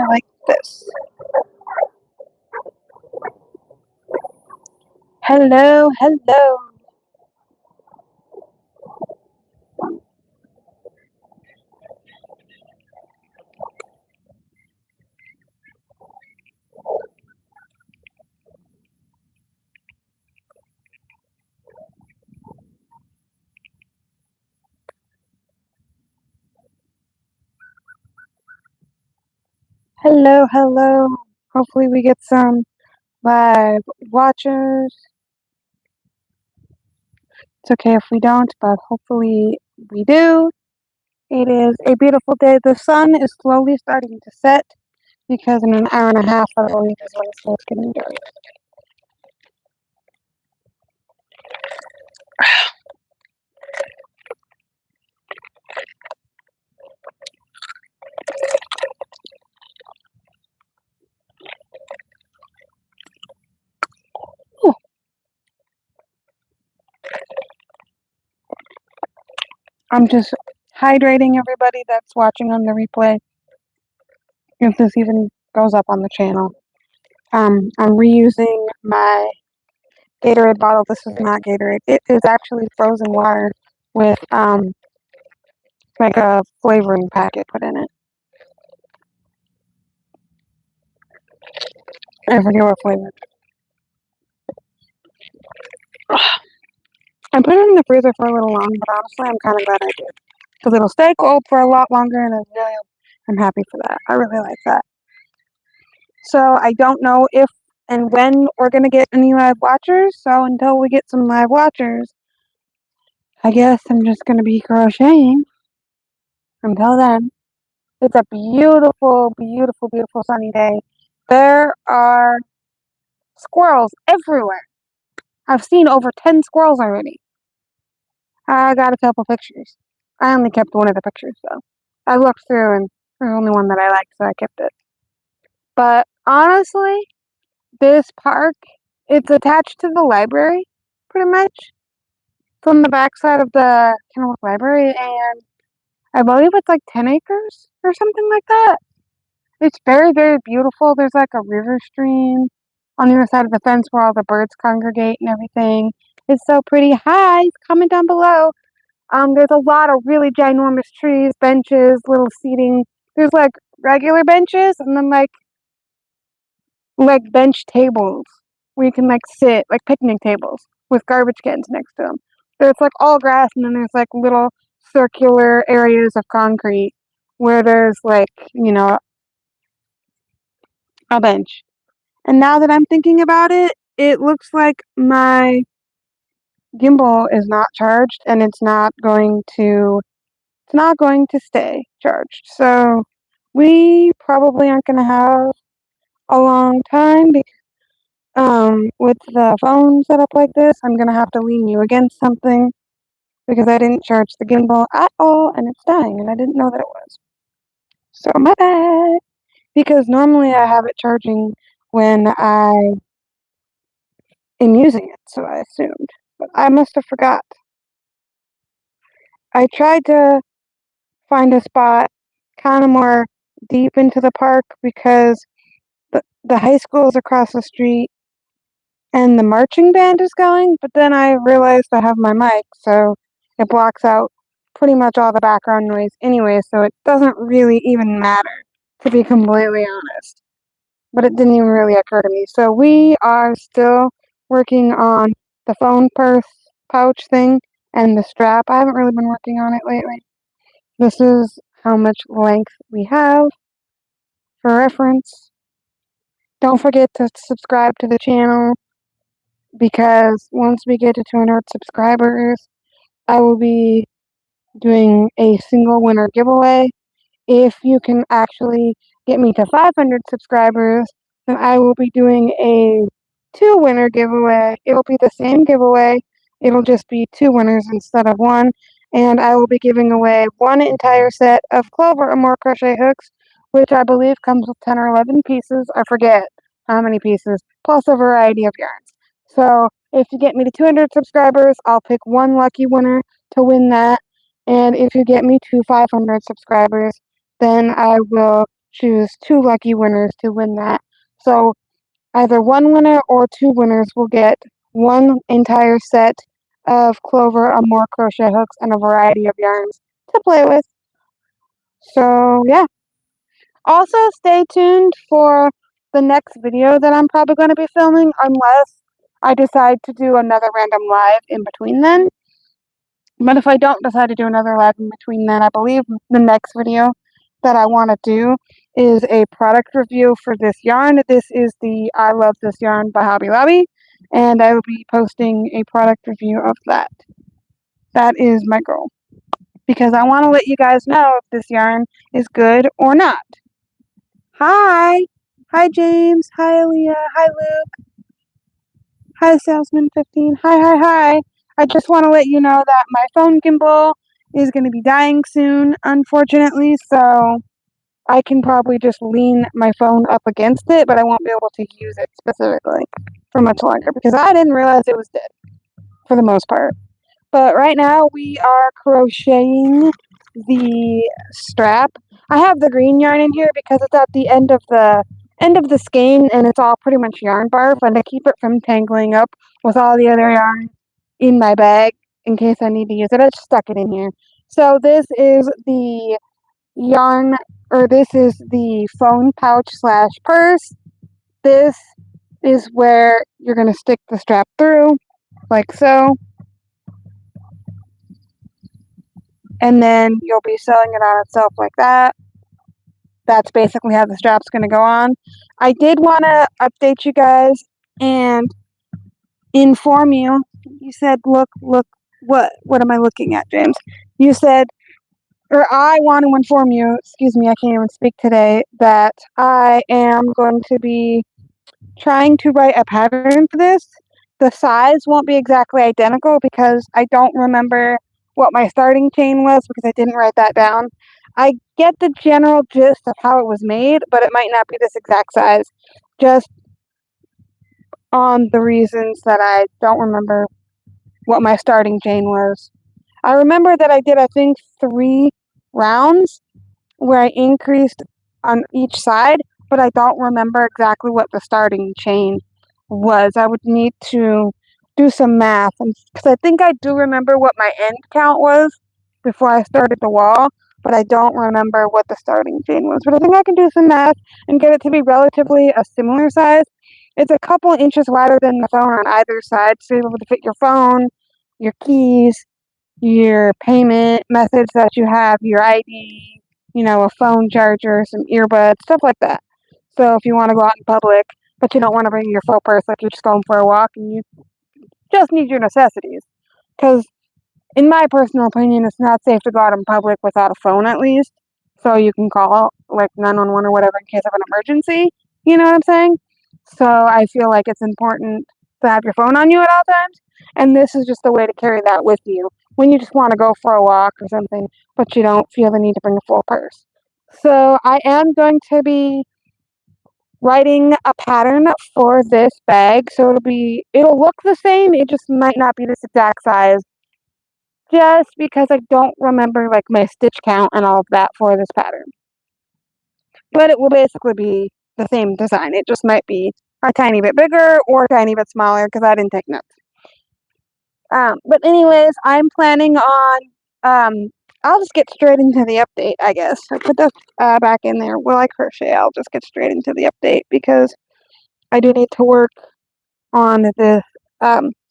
like this. Hello, hello. Hello, hello. Hopefully we get some live watchers. It's okay if we don't, but hopefully we do. It is a beautiful day. The sun is slowly starting to set because in an hour and a half, I believe, is when it starts getting dark. Ooh. I'm just hydrating everybody that's watching on the replay. If this even goes up on the channel. I'm reusing my Gatorade bottle. This is not Gatorade. It is actually frozen water with like a flavoring packet put in it. I forget what flavor. I put it in the freezer for a little long, but honestly, I'm kind of glad I did. Because it'll stay cold for a lot longer, and I'm happy for that. I really like that. So I don't know if and when we're going to get any live watchers. So until we get some live watchers, I guess I'm just going to be crocheting. Until then, it's a beautiful, beautiful, beautiful sunny day. There are squirrels everywhere. I've seen over 10 squirrels already. I got a couple pictures. I only kept one of the pictures, though. I looked through, and there's only one that I liked, so I kept it. But honestly, this park, it's attached to the library, pretty much. From the backside of the Kenilworth Library, and I believe it's like 10 acres or something like that. It's very, very beautiful. There's like a river stream on the other side of the fence where all the birds congregate and everything. It's so pretty. Hi, comment down below. There's a lot of really ginormous trees, benches, little seating. There's like regular benches and then like bench tables where you can like sit, like picnic tables with garbage cans next to them. There's like all grass and then there's like little circular areas of concrete where there's like, you know, a bench. And now that I'm thinking about it, it looks like my gimbal is not charged and it's not going to stay charged. So we probably aren't going to have a long time with the phone set up like this. I'm going to have to lean you against something because I didn't charge the gimbal at all and it's dying and I didn't know that it was. So my bad. Because normally I have it charging when I am using it, so I assumed. But I must have forgot. I tried to find a spot kind of more deep into the park because the high school is across the street and the marching band is going, but then I realized I have my mic, so it blocks out pretty much all the background noise anyway, so it doesn't really even matter, to be completely honest. But it didn't even really occur to me. So we are still working on the phone purse pouch thing and the strap. I haven't really been working on it lately. This is how much length we have for reference. Don't forget to subscribe to the channel because once we get to 200 subscribers, I will be doing a single winner giveaway. If you can actually get me to 500 subscribers, then I will be doing a 2-winner giveaway. It'll be the same giveaway. It'll just be 2 winners instead of 1. And I will be giving away 1 entire set of Clover or More crochet hooks, which I believe comes with 10 or 11 pieces. I forget how many pieces, plus a variety of yarns. So if you get me to 200 subscribers, I'll pick 1 lucky winner to win that. And if you get me to 500 subscribers, then I will choose 2 lucky winners to win that. So either 1 winner or 2 winners will get 1 entire set of Clover or more crochet hooks and a variety of yarns to play with. So yeah. Also stay tuned for the next video that I'm probably going to be filming, unless I decide to do another random live in between then. But if I don't decide to do another live in between then, I believe the next video that I want to do is a product review for this yarn. This is the I Love This Yarn by Hobby Lobby, and I will be posting a product review of that. That is my goal, because I want to let you guys know if this yarn is good or not. Hi! Hi, James. Hi, Aaliyah. Hi, Luke. Hi, Salesman15. Hi. I just want to let you know that my phone gimbal is going to be dying soon, unfortunately, so I can probably just lean my phone up against it, but I won't be able to use it specifically for much longer, because I didn't realize it was dead, for the most part. But right now we are crocheting the strap. I have the green yarn in here because it's at the end of the skein, and it's all pretty much yarn barf, and to keep it from tangling up with all the other yarn in my bag in case I need to use it, I just stuck it in here. So this is the yarn, or this is the phone pouch slash purse. This is where you're going to stick the strap through, like so. And then you'll be sewing it on itself like that. That's basically how the strap's going to go on. I did want to update you guys and inform you. You said, look, what am I looking at, James? You said, or I want to inform you, excuse me, I can't even speak today, that I am going to be trying to write a pattern for this. The size won't be exactly identical because I don't remember what my starting chain was, because I didn't write that down. I get the general gist of how it was made, but it might not be this exact size, just on the reasons that I don't remember what my starting chain was. I remember that I did, I think, 3 rounds where I increased on each side, but I don't remember exactly what the starting chain was. I would need to do some math, because I think I do remember what my end count was before I started the wall, but I don't remember what the starting chain was. But I think I can do some math and get it to be relatively a similar size. It's a couple inches wider than the phone on either side, so you're able to fit your phone, your keys, your payment methods that you have, your ID, a phone charger, some earbuds, stuff like that. So if you want to go out in public, but you don't want to bring your full purse, like you're just going for a walk and you just need your necessities. Because in my personal opinion, it's not safe to go out in public without a phone, at least. So you can call like 911 or whatever in case of an emergency. You know what I'm saying? So I feel like it's important to have your phone on you at all times. And this is just a way to carry that with you when you just want to go for a walk or something, but you don't feel the need to bring a full purse. So I am going to be writing a pattern for this bag. So it'll look the same. It just might not be this exact size, just because I don't remember like my stitch count and all of that for this pattern. But it will basically be the same design. It just might be a tiny bit bigger or a tiny bit smaller, because I didn't take notes. But anyways, I'm planning on, I'll just get straight into the update, I guess. I put that back in there. Will I crochet? I'll just get straight into the update, because I do need to work on this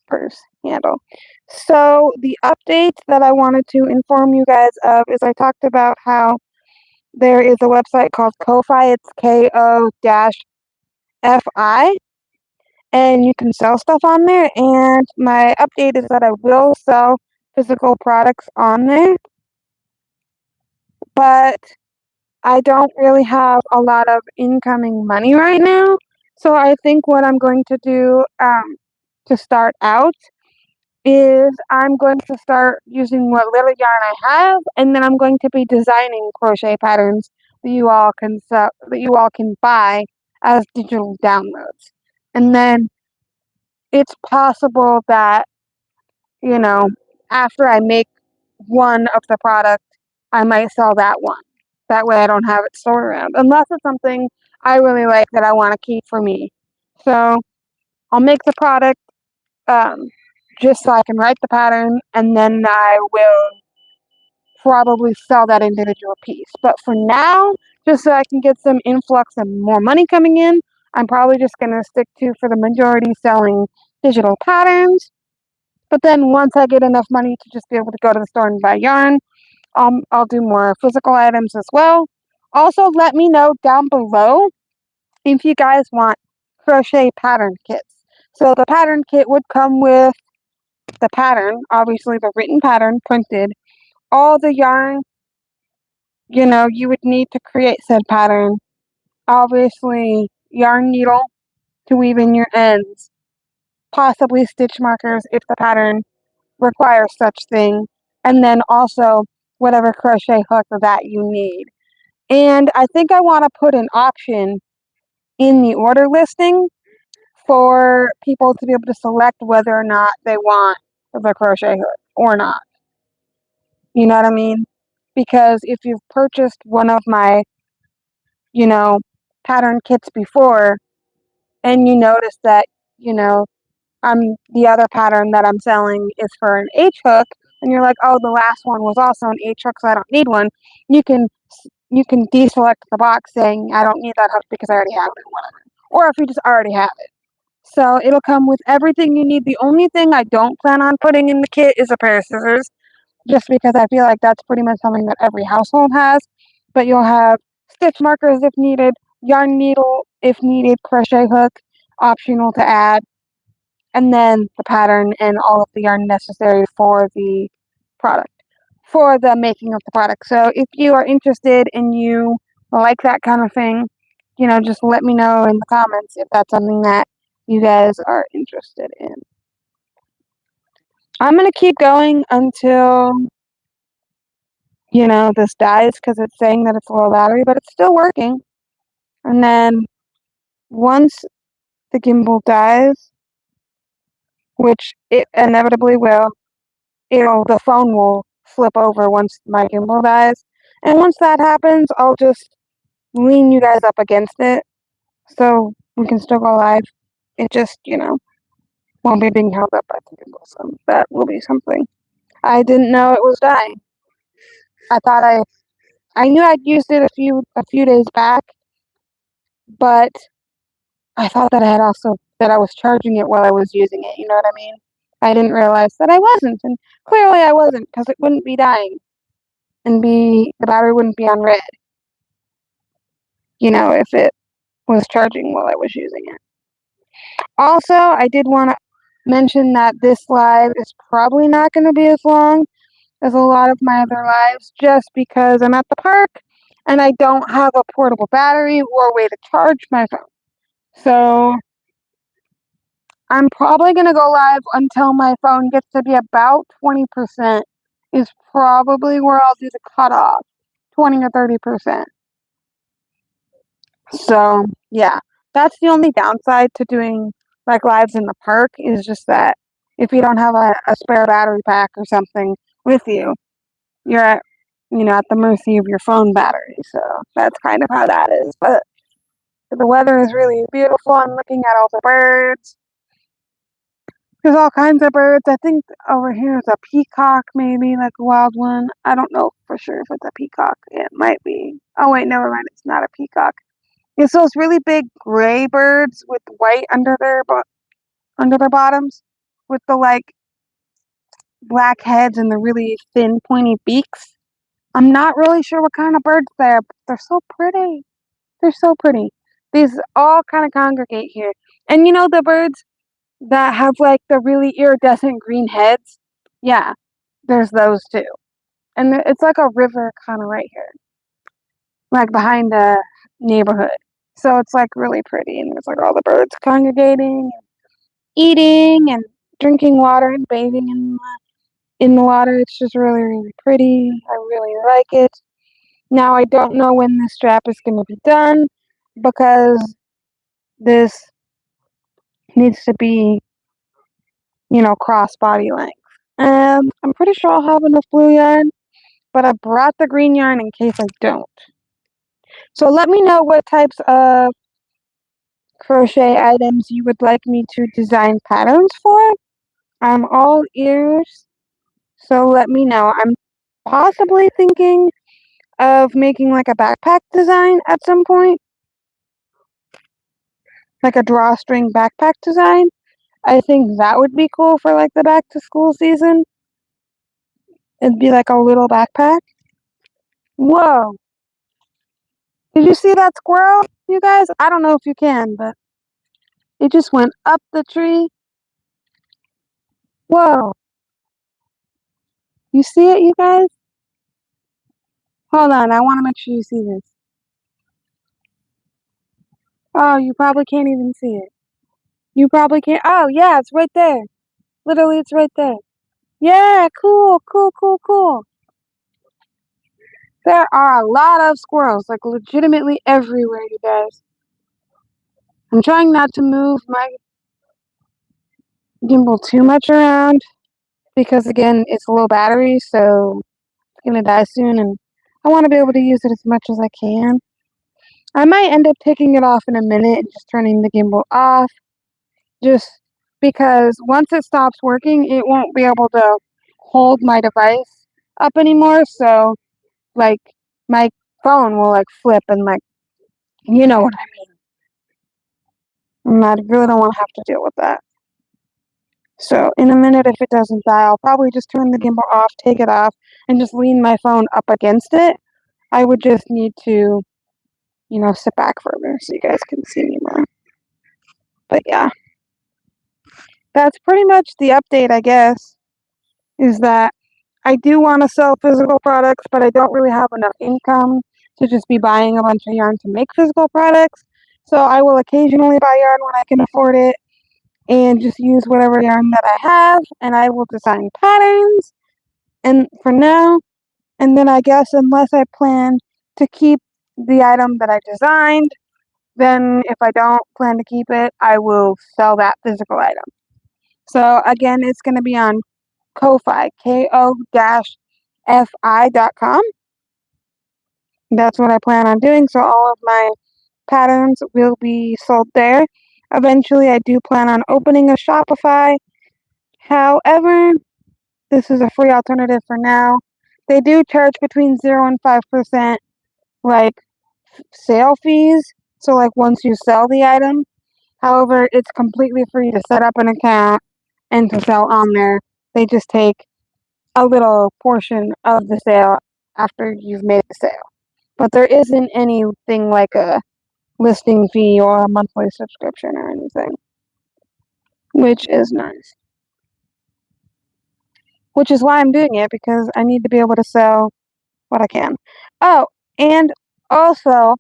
purse handle. So the update that I wanted to inform you guys of is I talked about how there is a website called Ko-Fi. It's KO-FI. And you can sell stuff on there, and my update is that I will sell physical products on there, but I don't really have a lot of incoming money right now. So I think what I'm going to do to start out is I'm going to start using what little yarn I have, and then I'm going to be designing crochet patterns that you all can buy as digital downloads. And then it's possible that, after I make one of the product, I might sell that one. That way I don't have it stored around, unless it's something I really like that I want to keep for me. So I'll make the product just so I can write the pattern, and then I will probably sell that individual piece. But for now, just so I can get some influx of more money coming in, I'm probably just going to stick to, for the majority, selling digital patterns. But then once I get enough money to just be able to go to the store and buy yarn, I'll do more physical items as well. Also, let me know down below if you guys want crochet pattern kits. So the pattern kit would come with the pattern, obviously the written pattern printed, all the yarn, you would need to create said pattern, obviously yarn needle to weave in your ends, possibly stitch markers if the pattern requires such thing, and then also whatever crochet hook that you need. And I think I want to put an option in the order listing for people to be able to select whether or not they want the crochet hook or not. You know what I mean? Because if you've purchased one of my, pattern kits before, and you notice that, the other pattern that I'm selling is for an H hook, and you're like, oh, the last one was also an H hook, so I don't need one. You can deselect the box saying I don't need that hook because I already have it, whatever. Or if you just already have it. So it'll come with everything you need. The only thing I don't plan on putting in the kit is a pair of scissors, just because I feel like that's pretty much something that every household has. But you'll have stitch markers if needed, yarn needle if needed, crochet hook, optional to add, and then the pattern and all of the yarn necessary for the product, for the making of the product. So if you are interested and you like that kind of thing, just let me know in the comments if that's something that you guys are interested in. I'm going to keep going until, this dies, because it's saying that it's low battery, but it's still working. And then once the gimbal dies, which it inevitably will, the phone will flip over once my gimbal dies. And once that happens, I'll just lean you guys up against it so we can still go live. It just, won't be being held up by the gimbal, so that will be something. I didn't know it was dying. I thought I knew I'd used it a few days back, but I thought that I was charging it while I was using it, you know what I mean? I didn't realize that I wasn't, and clearly I wasn't, because it wouldn't be dying, and the battery wouldn't be on red, if it was charging while I was using it. Also, I did want to mention that this live is probably not going to be as long as a lot of my other lives, just because I'm at the park and I don't have a portable battery or a way to charge my phone. So I'm probably going to go live until my phone gets to be about 20%, is probably where I'll do the cutoff, 20 or 30%. So yeah, that's the only downside to doing like lives in the park, is just that if you don't have a spare battery pack or something with you, you're at the mercy of your phone battery. So that's kind of how that is. But the weather is really beautiful. I'm looking at all the birds. There's all kinds of birds. I think over here is a peacock, maybe, like a wild one. I don't know for sure if it's a peacock. It might be. Oh wait, never mind. It's not a peacock. It's those really big gray birds with white under their bottoms, with the like black heads and the really thin pointy beaks. I'm not really sure what kind of birds they are, but they're so pretty. They're so pretty. These all kind of congregate here. And the birds that have like the really iridescent green heads? Yeah, there's those too. And it's like a river kind of right here, like behind the neighborhood. So it's like really pretty, and there's like all the birds congregating, and eating, and drinking water, and bathing in the water. It's just really, really pretty. I really like it. Now I don't know when this strap is going to be done, because this needs to be, cross body length. And I'm pretty sure I'll have enough blue yarn, but I brought the green yarn in case I don't. So let me know what types of crochet items you would like me to design patterns for. I'm all ears, so let me know. I'm possibly thinking of making like a backpack design at some point, like a drawstring backpack design. I think that would be cool for like the back to school season. It'd be like a little backpack. Whoa. Did you see that squirrel, you guys? I don't know if you can, but it just went up the tree. Whoa. You see it, you guys? Hold on, I want to make sure you see this. Oh, you probably can't even see it. You probably can't. Oh, yeah, it's right there. Literally, it's right there. Yeah, cool, cool, cool, cool. There are a lot of squirrels, like legitimately everywhere, you guys. I'm trying not to move my gimbal too much around because, again, it's low battery, so it's going to die soon, and I want to be able to use it as much as I can. I might end up taking it off in a minute and just turning the gimbal off, just because once it stops working, it won't be able to hold my device up anymore, so, like, my phone will, like, flip and, like, you know what I mean. And I really don't want to have to deal with that. So in a minute, if it doesn't die, I'll probably just turn the gimbal off, take it off, and just lean my phone up against it. I would just need to, sit back further so you guys can see me more. But yeah, that's pretty much the update, I guess, is that I do want to sell physical products, but I don't really have enough income to just be buying a bunch of yarn to make physical products. So I will occasionally buy yarn when I can afford it and just use whatever yarn that I have, and I will design patterns. And for now, and then I guess unless I plan to keep the item that I designed, then if I don't plan to keep it, I will sell that physical item. So again, it's going to be on Ko-Fi, ko-fi.com. That's what I plan on doing. So all of my patterns will be sold there. Eventually, I do plan on opening a Shopify. However, this is a free alternative for now. They do charge between 0 and 5%, like, sale fees. So, like, once you sell the item. However, it's completely free to set up an account and to sell on there. They just take a little portion of the sale after you've made the sale. But there isn't anything like a listing fee or a monthly subscription or anything, which is nice. Which is why I'm doing it, because I need to be able to sell what I can. Oh, and also,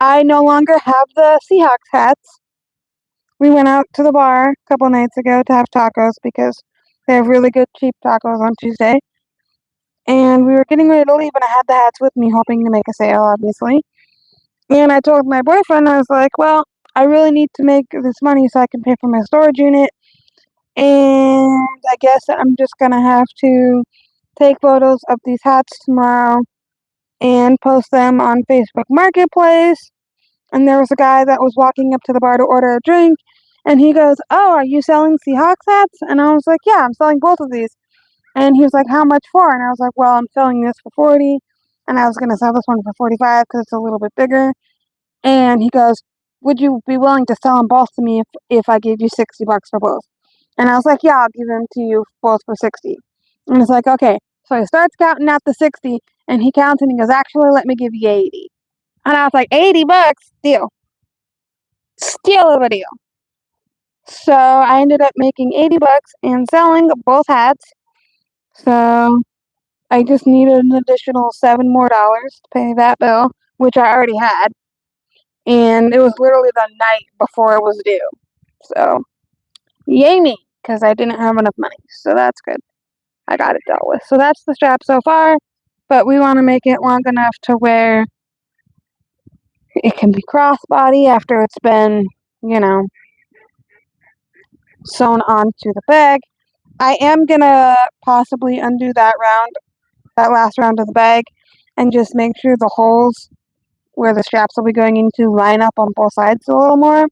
I no longer have the Seahawks hats. We went out to the bar a couple nights ago to have tacos because they have really good cheap tacos on Tuesday. And we were getting ready to leave, and I had the hats with me, hoping to make a sale, obviously. And I told my boyfriend, I was like, well, I really need to make this money so I can pay for my storage unit. And I guess I'm just going to have to take photos of these hats tomorrow and post them on Facebook Marketplace. And there was a guy that was walking up to the bar to order a drink, and he goes, "Oh, are you selling Seahawks hats?" And I was like, "Yeah, I'm selling both of these." And he was like, "How much for?" And I was like, "Well, I'm selling this for 40, and I was going to sell this one for 45 because it's a little bit bigger." And he goes, "Would you be willing to sell them both to me if I gave you $60 for both?" And I was like, "Yeah, I'll give them to you both for 60. And it's like, "Okay." So he starts counting out the 60, and he counts, and he goes, "Actually, let me give you 80. And I was like, $80? Deal. Steal of a deal. So I ended up making $80 and selling both hats. So I just needed an additional $7 more to pay that bill, which I already had. And it was literally the night before it was due. So yay me, because I didn't have enough money. So that's good. I got it dealt with. So that's the strap so far. But we want to make it long enough to where it can be crossbody after it's been, sewn onto the bag. I am gonna possibly undo that last round of the bag, and just make sure the holes where the straps will be going into line up on both sides a little more.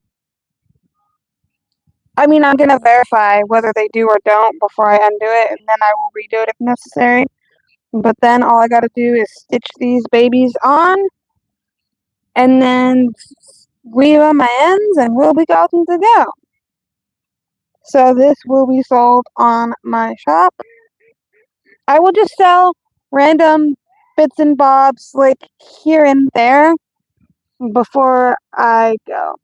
I mean, I'm going to verify whether they do or don't before I undo it, and then I will redo it if necessary. But then all I got to do is stitch these babies on, and then weave on my ends, and we'll be golden to go. So this will be sold on my shop. I will just sell random bits and bobs like here and there before I go.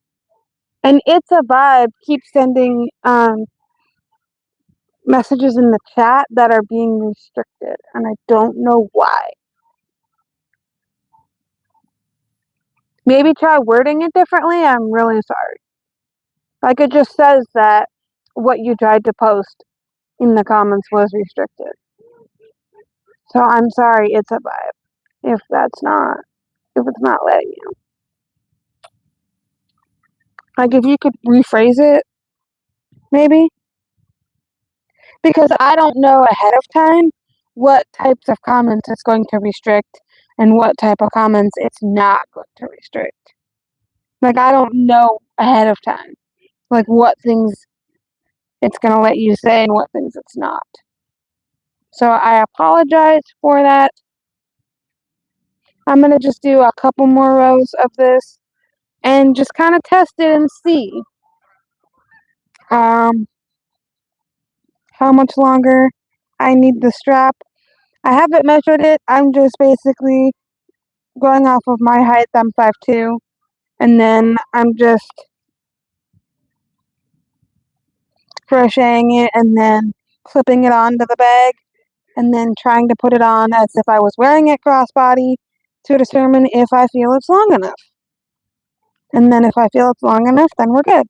And It's a Vibe keeps sending messages in the chat that are being restricted, and I don't know why. Maybe try wording it differently. I'm really sorry. Like, it just says that what you tried to post in the comments was restricted. So I'm sorry, It's a Vibe, if it's not letting you. Like, if you could rephrase it, maybe. Because I don't know ahead of time what types of comments it's going to restrict and what type of comments it's not going to restrict. Like, I don't know ahead of time, like, what things it's going to let you say and what things it's not. So I apologize for that. I'm going to just do a couple more rows of this and just kind of test it and see how much longer I need the strap. I haven't measured it. I'm just basically going off of my height. I'm 5'2", and then I'm just crocheting it and then clipping it onto the bag and then trying to put it on as if I was wearing it crossbody to determine if I feel it's long enough. And then if I feel it's long enough, then we're good.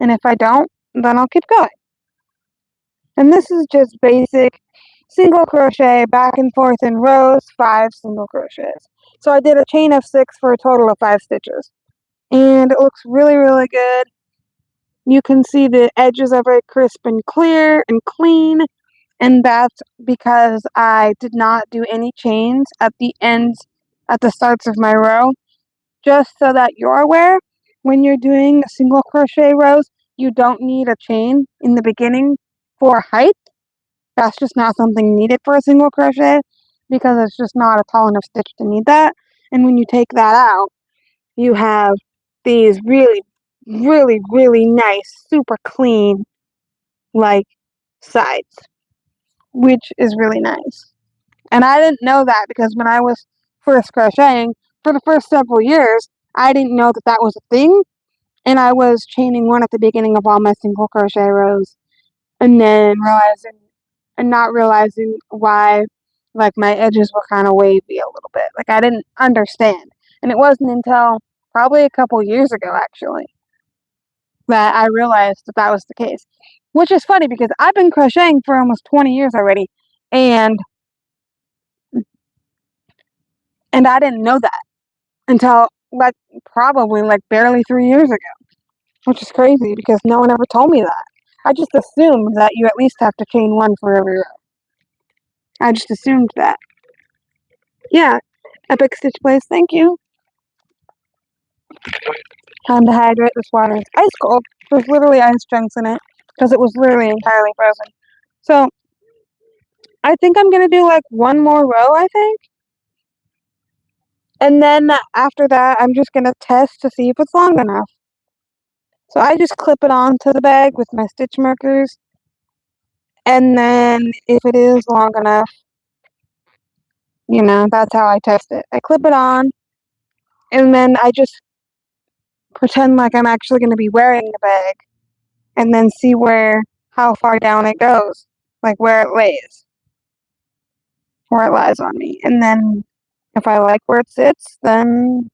And if I don't, then I'll keep going. And this is just basic single crochet back and forth in rows, 5 single crochets. So I did a chain of 6 for a total of 5 stitches. And it looks really, really good. You can see the edges are very crisp and clear and clean. And that's because I did not do any chains at the ends, at the starts of my row. Just so that you're aware, when you're doing single crochet rows, you don't need a chain in the beginning for height. That's just not something needed for a single crochet because it's just not a tall enough stitch to need that. And when you take that out, you have these really, really, really nice, super clean, like, sides, which is really nice. And I didn't know that because when I was first crocheting, for the first several years, I didn't know that that was a thing. And I was chaining 1 at the beginning of all my single crochet rows. And then not realizing why, like, my edges were kind of wavy a little bit. Like, I didn't understand. And it wasn't until probably a couple years ago, actually, that I realized that that was the case. Which is funny because I've been crocheting for almost 20 years already. And I didn't know that until, like, probably, like, barely 3 years ago. Which is crazy because no one ever told me that. I just assumed that you at least have to chain 1 for every row. I just assumed that. Yeah, Epic Stitch Place, thank you. Time to hydrate. This water is ice cold. There's literally ice chunks in it because it was literally entirely frozen. So I think I'm going to do like 1 more row, I think. And then after that, I'm just going to test to see if it's long enough. So I just clip it onto the bag with my stitch markers. And then if it is long enough, you know, that's how I test it. I clip it on, and then I just pretend like I'm actually going to be wearing the bag, and then see how far down it goes, like where it lies on me. And then if I like where it sits, then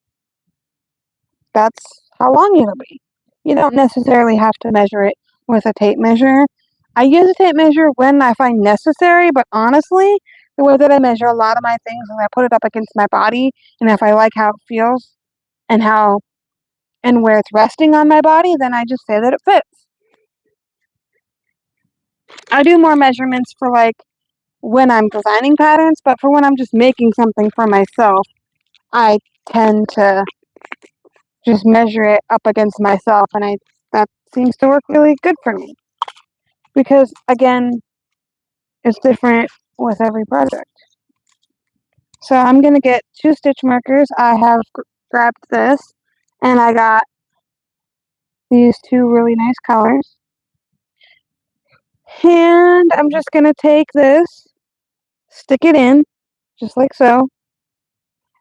that's how long it'll be. You don't necessarily have to measure it with a tape measure. I use a tape measure when I find necessary, but honestly, the way that I measure a lot of my things is I put it up against my body, and if I like how it feels and where it's resting on my body, then I just say that it fits. I do more measurements for, like, when I'm designing patterns, but for when I'm just making something for myself, I tend to just measure it up against myself, and that seems to work really good for me. Because, again, it's different with every project. So I'm going to get 2 stitch markers. I have grabbed this, and I got these 2 really nice colors. And I'm just going to take this, stick it in, just like so.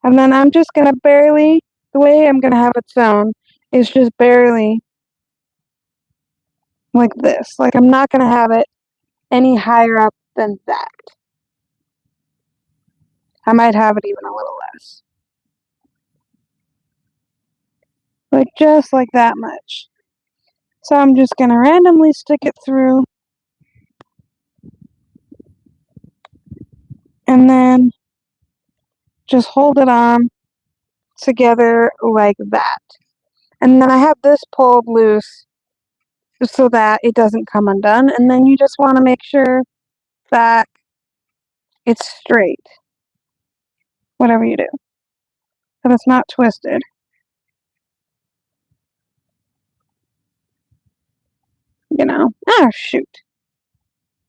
And then I'm just going to barely, the way I'm going to have it sewn is just barely like this. Like, I'm not going to have it any higher up than that. I might have it even a little less. Like, just like that much. So I'm just going to randomly stick it through. And then just hold it on together like that. And then I have this pulled loose so that it doesn't come undone. And then you just want to make sure that it's straight, whatever you do, that it's not twisted. You know, shoot.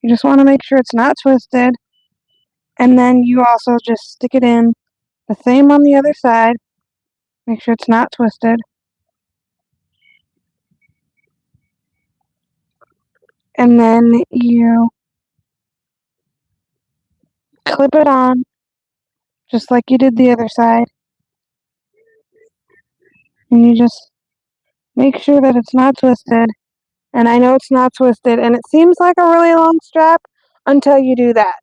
You just want to make sure it's not twisted. And then you also just stick it in the same on the other side. Make sure it's not twisted. And then you clip it on just like you did the other side. And you just make sure that it's not twisted. And I know it's not twisted, and it seems like a really long strap until you do that.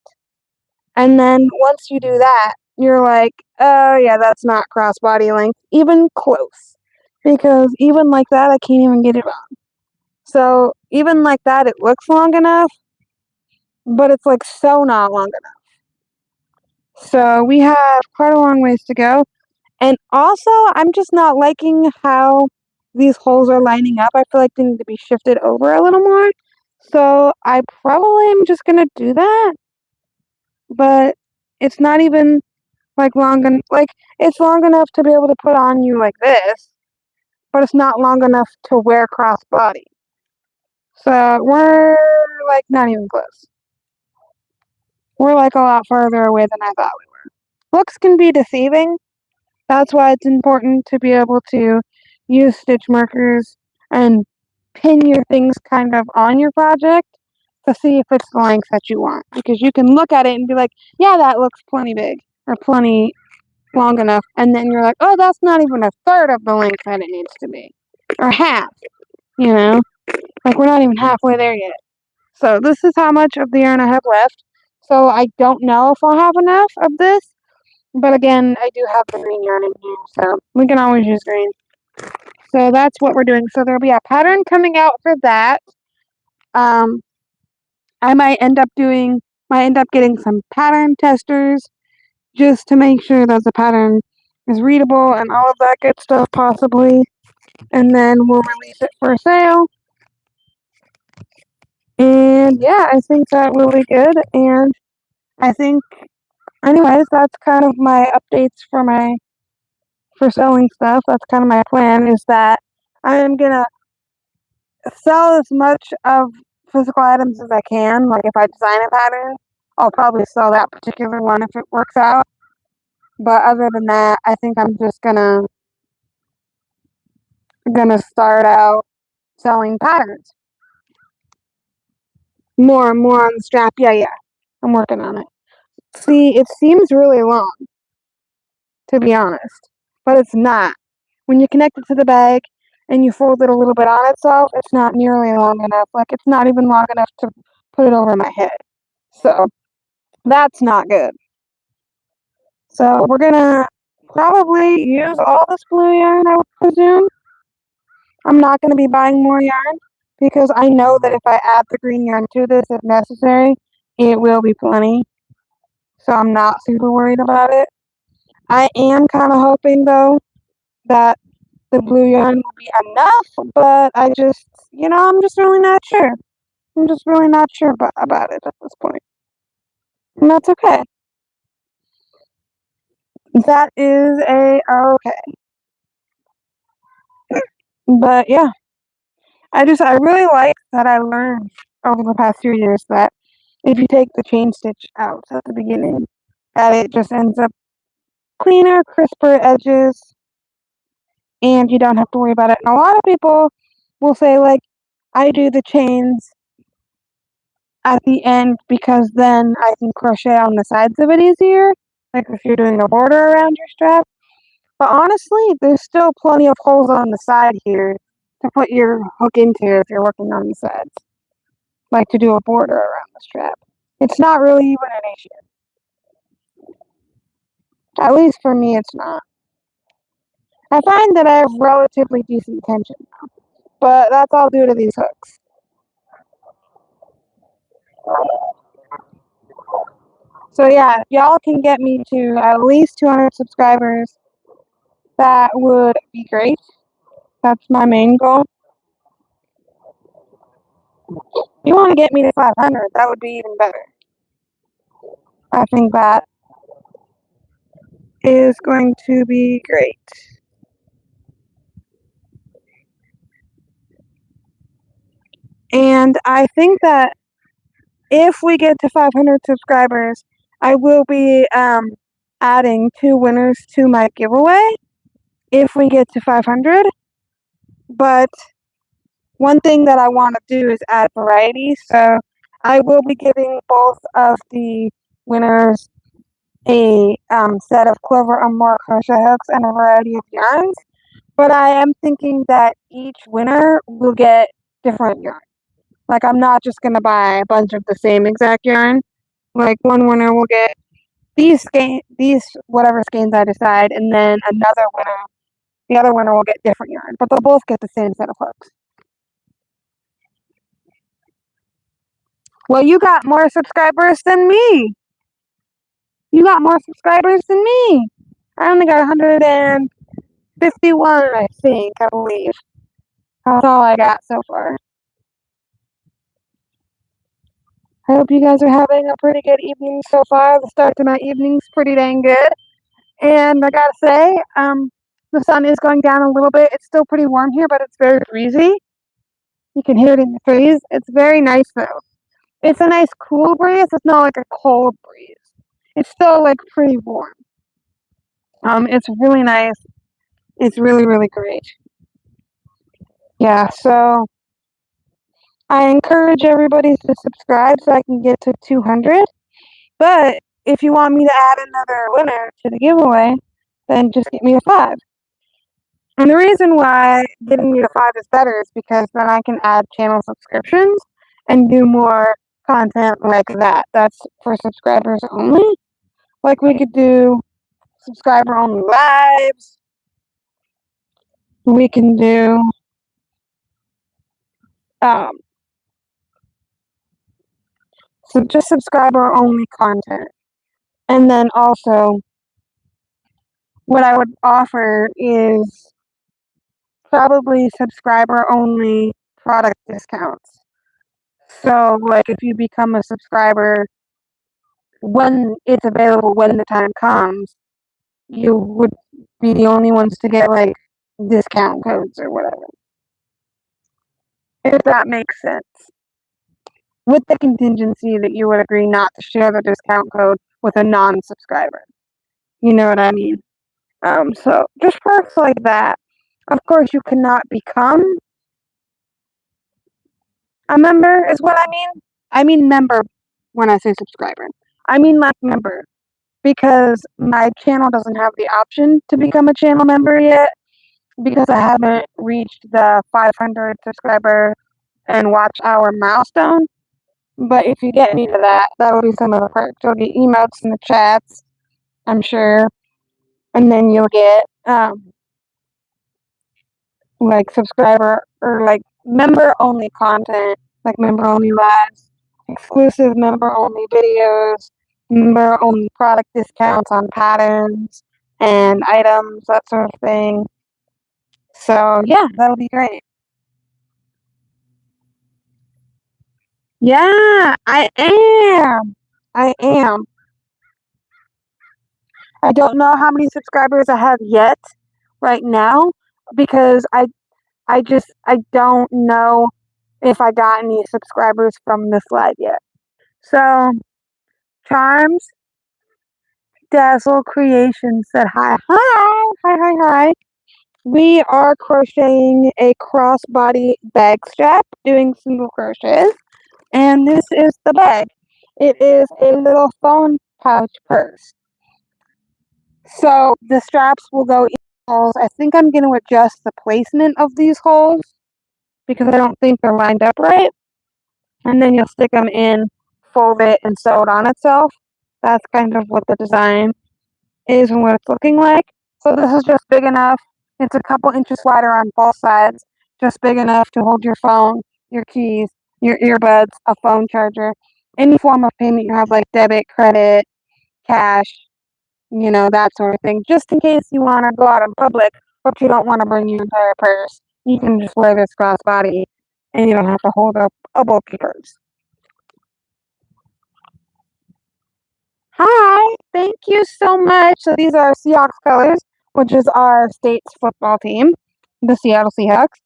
And then once you do that, you're like, oh yeah, that's not crossbody length, even close. Because even like that, I can't even get it on. So even like that, it looks long enough, but it's like so not long enough. So we have quite a long ways to go. And also, I'm just not liking how these holes are lining up. I feel like they need to be shifted over a little more. So I probably am just going to do that. But it's not even like it's long enough to be able to put on you like this, but it's not long enough to wear crossbody. So we're like not even close. We're like a lot farther away than I thought we were. Looks can be deceiving. That's why it's important to be able to use stitch markers and pin your things kind of on your project to see if it's the length that you want. Because you can look at it and be like, yeah, that looks plenty big or plenty long enough. And then you're like, oh, that's not even a third of the length that it needs to be. Or half, you know? Like, we're not even halfway there yet. So this is how much of the yarn I have left. So I don't know if I'll have enough of this. But again, I do have the green yarn in here, so we can always use green. So that's what we're doing. So there'll be a pattern coming out for that. I might end up getting some pattern testers just to make sure that the pattern is readable and all of that good stuff possibly. And then we'll release it for sale. And yeah, I think that will be good. And I think, anyways, that's kind of my updates for selling stuff. That's kind of my plan, is that I'm gonna sell as much of physical items as I can. Like, if I design a pattern, I'll probably sell that particular one if it works out. But other than that, I think I'm just gonna start out selling patterns. More and more on the strap. Yeah. I'm working on it. See, it seems really long, to be honest, but it's not. When you connect it to the bag and you fold it a little bit on itself, it's not nearly long enough. Like, it's not even long enough to put it over my head. So that's not good. So we're gonna probably use all this blue yarn, I would presume. I'm not gonna be buying more yarn because I know that if I add the green yarn to this, if necessary, it will be plenty. So I'm not super worried about it. I am kind of hoping, though, that the blue yarn will be enough, but I'm just really not sure. I'm just really not sure about it at this point. And that's okay. That is okay. But yeah, I really like that I learned over the past few years that if you take the chain stitch out at the beginning, that it just ends up cleaner, crisper edges, and you don't have to worry about it. And a lot of people will say, like, I do the chains at the end because then I can crochet on the sides of it easier, like if you're doing a border around your strap. But honestly, there's still plenty of holes on the side here to put your hook into if you're working on the sides, like to do a border around the strap. It's not really even an issue. At least for me, it's not. I find that I have relatively decent tension, but that's all due to these hooks. So yeah, if y'all can get me to at least 200 subscribers, that would be great. That's my main goal. If you want to get me to 500, that would be even better. I think that is going to be great. And I think that if we get to 500 subscribers, I will be adding 2 winners to my giveaway if we get to 500. But one thing that I want to do is add variety. So I will be giving both of the winners a set of Clover or more crochet hooks and a variety of yarns. But I am thinking that each winner will get different yarn. Like, I'm not just going to buy a bunch of the same exact yarn. Like, one winner will get these whatever skeins I decide, and then the other winner will get different yarn. But they'll both get the same set of hooks. Well, you got more subscribers than me. You got more subscribers than me. I only got 151, I think, I believe. That's all I got so far. I hope you guys are having a pretty good evening so far. The start to my evening's pretty dang good. And I gotta say, the sun is going down a little bit. It's still pretty warm here, but it's very breezy. You can hear it in the trees. It's very nice though. It's a nice cool breeze. It's not like a cold breeze. It's still like pretty warm. It's really nice. It's really, really great. Yeah, so I encourage everybody to subscribe so I can get to 200. But if you want me to add another winner to the giveaway, then just get me to 5. And the reason why getting me to 5 is better is because then I can add channel subscriptions and do more content like that. That's for subscribers only. Like, we could do subscriber only lives. We can do so just subscriber only content. And then also what I would offer is probably subscriber only product discounts. So like, if you become a subscriber when it's available, when the time comes, you would be the only ones to get like discount codes or whatever. If that makes sense. With the contingency that you would agree not to share the discount code with a non-subscriber. You know what I mean? So just perks like that. Of course, you cannot become a member is what I mean. I mean member when I say subscriber. I mean like member. Because my channel doesn't have the option to become a channel member yet. Because I haven't reached the 500 subscriber and watch hour milestone. But if you get me to that, that will be some of the perks. You'll get emotes in the chats, I'm sure. And then you'll get like subscriber or like member only content, like member only lives, exclusive member only videos, member only product discounts on patterns and items, that sort of thing. So yeah, that'll be great. Yeah, I am. I am. I don't know how many subscribers I have yet right now because I don't know if I got any subscribers from this live yet. So Charms Dazzle Creations said hi. Hi. We are crocheting a crossbody bag strap, doing single crochets, and this is the bag. It is a little phone pouch purse. So the straps will go in holes. I think I'm going to adjust the placement of these holes because I don't think they're lined up right. And then you'll stick them in, fold it, and sew it on itself. That's kind of what the design is and what it's looking like. So this is just big enough. It's a couple inches wider on both sides, just big enough to hold your phone, your keys, your earbuds, a phone charger, any form of payment you have like debit, credit, cash, that sort of thing. Just in case you want to go out in public, but you don't want to bring your entire purse, you can just wear this crossbody and you don't have to hold up a bulky purse. Hi, thank you so much. So these are Seahawks colors, which is our state's football team, the Seattle Seahawks.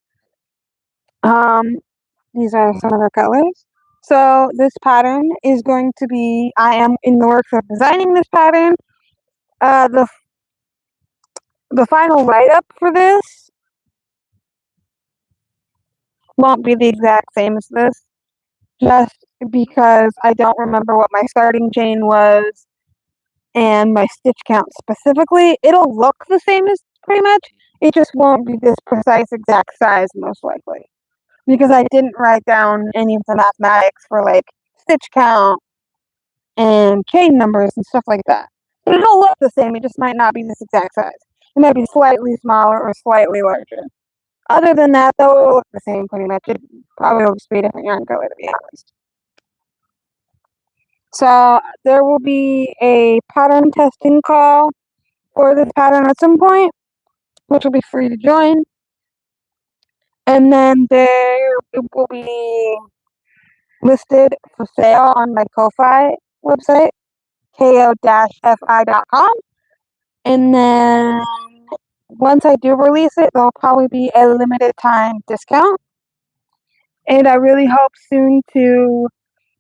These are some of the colors. So this pattern is going to be, I am in the works of designing this pattern. The final write-up for this won't be the exact same as this, just because I don't remember what my starting chain was and my stitch count specifically. It'll look the same as pretty much. It just won't be this precise exact size most likely. Because I didn't write down any of the mathematics for like stitch count and chain numbers and stuff like that. It'll look the same, it just might not be this exact size. It might be slightly smaller or slightly larger. Other than that, though, it'll look the same pretty much. It probably will just be a different yarn color, to be honest. So there will be a pattern testing call for this pattern at some point, which will be free to join. And then there it will be listed for sale on my Ko-Fi website, ko-fi.com. And then once I do release it, there'll probably be a limited time discount. And I really hope soon to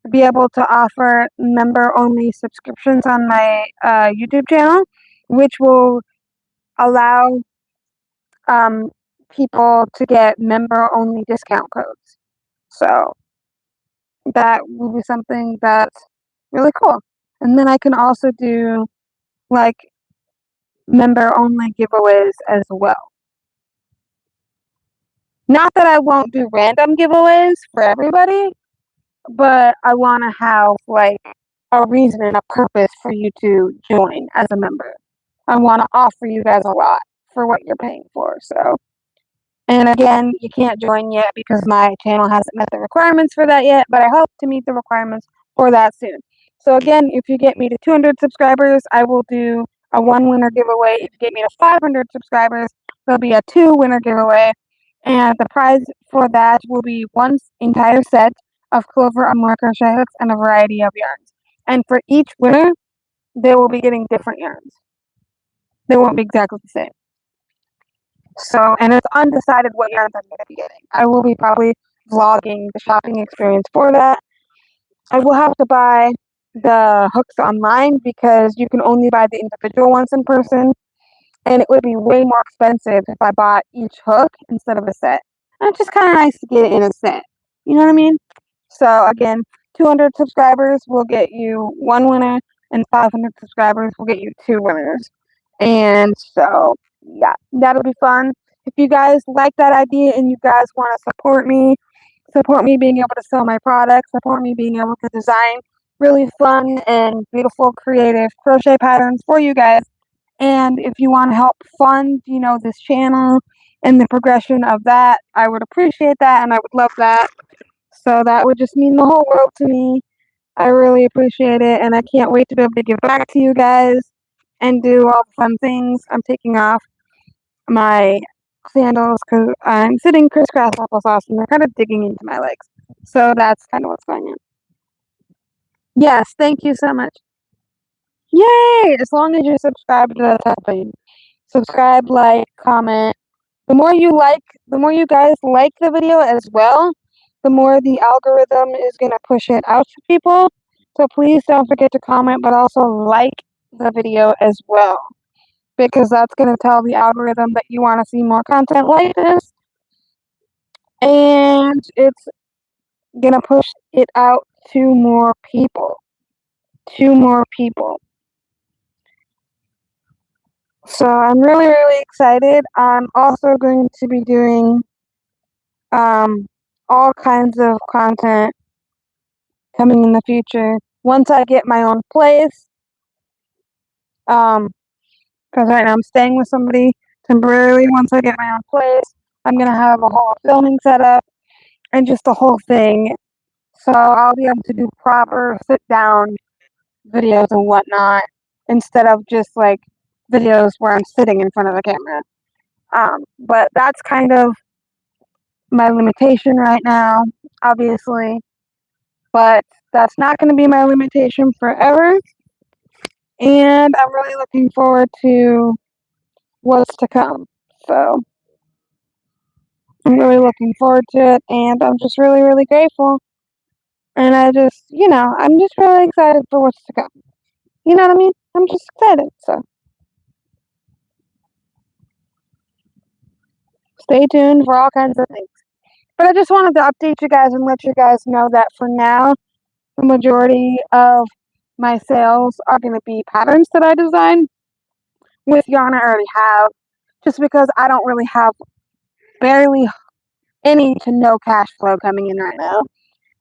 be able to offer member-only subscriptions on my YouTube channel, which will allow people to get member-only discount codes. So that will be something that's really cool. And then I can also do like member-only giveaways as well. Not that I won't do random giveaways for everybody, but I want to have like a reason and a purpose for you to join as a member. I want to offer you guys a lot for what you're paying for. So, and again, you can't join yet because my channel hasn't met the requirements for that yet, but I hope to meet the requirements for that soon. So again, if you get me to 200 subscribers, I will do a 1 winner giveaway. If you get me to 500 subscribers, there'll be a 2 winner giveaway. And the prize for that will be one entire set of Clover Unwore crochet hooks and a variety of yarns. And for each winner, they will be getting different yarns. They won't be exactly the same. So, and it's undecided what yarns I'm going to be getting. I will be probably vlogging the shopping experience for that. I will have to buy the hooks online because you can only buy the individual ones in person. And it would be way more expensive if I bought each hook instead of a set. And it's just kind of nice to get it in a set. You know what I mean? So again, 200 subscribers will get you 1 winner, and 500 subscribers will get you 2 winners. And so, yeah, that'll be fun. If you guys like that idea and you guys want to support me being able to sell my products, support me being able to design really fun and beautiful creative crochet patterns for you guys. And if you want to help fund, this channel and the progression of that, I would appreciate that and I would love that. So that would just mean the whole world to me. I really appreciate it and I can't wait to be able to give back to you guys and do all the fun things. I'm taking off my sandals because I'm sitting crisscross applesauce and they're kind of digging into my legs. So that's kind of what's going on. Yes, thank you so much. Yay! As long as you're subscribed to the top thing. Subscribe, like, comment. The more you guys like the video as well, the more the algorithm is going to push it out to people. So please don't forget to comment, but also like the video as well, because that's going to tell the algorithm that you want to see more content like this, and it's going to push it out to more people. So I'm really, really excited. I'm also going to be doing all kinds of content coming in the future once I get my own place. Because right now I'm staying with somebody temporarily. Once I get my own place, I'm gonna have a whole filming setup and just the whole thing. So I'll be able to do proper sit down videos and whatnot instead of just like videos where I'm sitting in front of the camera. But that's kind of my limitation right now, obviously. But that's not going to be my limitation forever. And I'm really looking forward to what's to come. So I'm really looking forward to it. And I'm just really, really grateful. And I'm just really excited for what's to come. You know what I mean? I'm just excited. So stay tuned for all kinds of things. But I just wanted to update you guys and let you guys know that for now, the majority of my sales are going to be patterns that I design with yarn I already have, just because I don't really have barely any to no cash flow coming in right now.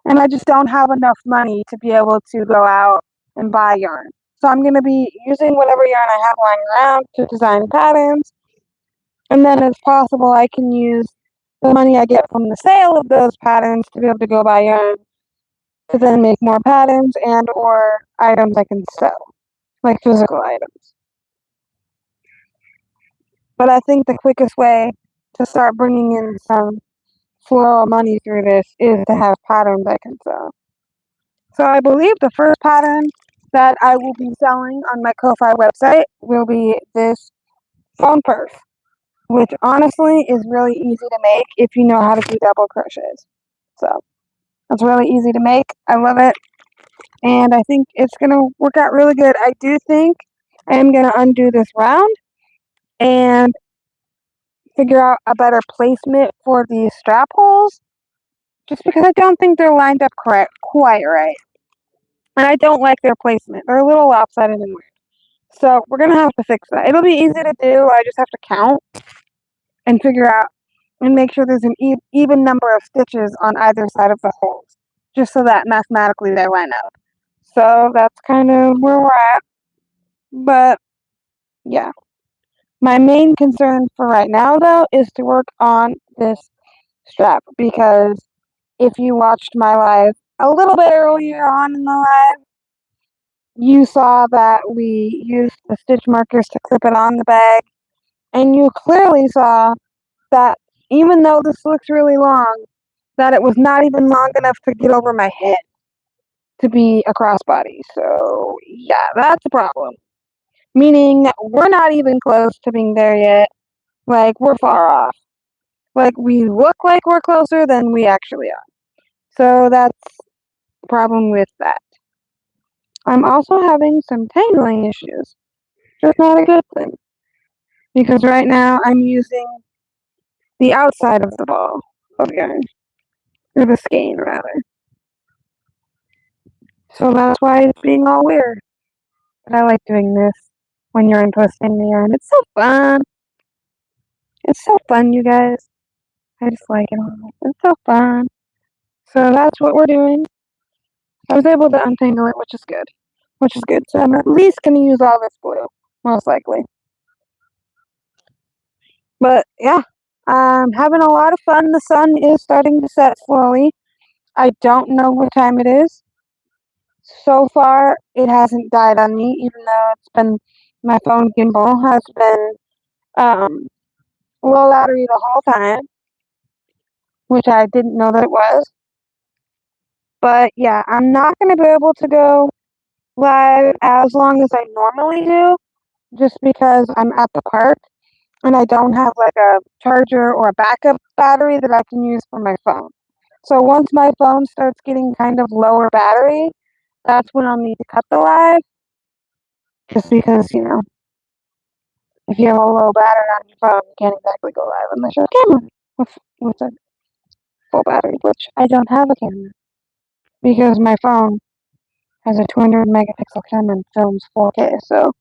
And I just don't have enough money to be able to go out and buy yarn. So I'm going to be using whatever yarn I have lying around to design patterns. And then if possible, I can use the money I get from the sale of those patterns to be able to go buy yarn to then make more patterns and or items I can sell, like physical items. But I think the quickest way to start bringing in some flow of money through this is to have patterns I can sell. So I believe the first pattern that I will be selling on my Ko-Fi website will be this phone purse, which honestly is really easy to make if you know how to do double crochets. So it's really easy to make. I love it. And I think it's going to work out really good. I do think I am going to undo this round and figure out a better placement for these strap holes, just because I don't think they're lined up quite right. And I don't like their placement. They're a little lopsided and weird. So we're going to have to fix that. It'll be easy to do. I just have to count and figure out and make sure there's an even number of stitches on either side of the holes, just so that mathematically they line up. So that's kind of where we're at. But yeah, my main concern for right now, though, is to work on this strap, because if you watched my live a little bit earlier on in the live, you saw that we used the stitch markers to clip it on the bag, and you clearly saw that even though this looks really long, that it was not even long enough to get over my head to be a crossbody. So yeah, that's a problem. Meaning we're not even close to being there yet. Like, we're far off. Like, we look like we're closer than we actually are. So that's the problem with that. I'm also having some tangling issues. Just not a good thing. Because right now I'm using the outside of the ball of yarn. Or the skein, rather. So that's why it's being all weird. But I like doing this when you're twisting the yarn. It's so fun. It's so fun, you guys. I just like it all. It's so fun. So that's what we're doing. I was able to untangle it, which is good. So I'm at least going to use all this glue, most likely. But yeah, I'm having a lot of fun. The sun is starting to set slowly. I don't know what time it is. So far, it hasn't died on me, even though my phone gimbal has been low battery the whole time, which I didn't know that it was. But yeah, I'm not going to be able to go live as long as I normally do, just because I'm at the park and I don't have like a charger or a backup battery that I can use for my phone. So once my phone starts getting kind of lower battery, that's when I'll need to cut the live, just because, if you have a low battery on your phone, you can't exactly go live unless you have a camera with a full battery, which I don't have a camera because my phone has a 200 megapixel camera and films 4K. So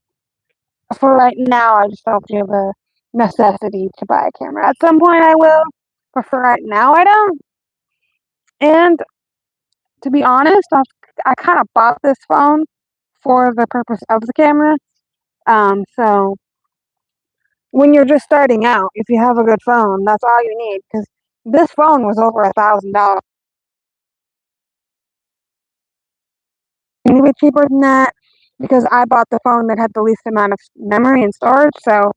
for right now, I just don't feel the necessity to buy a camera. At some point, I will, but for right now, I don't. And to be honest, I kind of bought this phone for the purpose of the camera. So when you're just starting out, if you have a good phone, that's all you need. Because this phone was over $1,000. A little bit cheaper than that because I bought the phone that had the least amount of memory and storage. So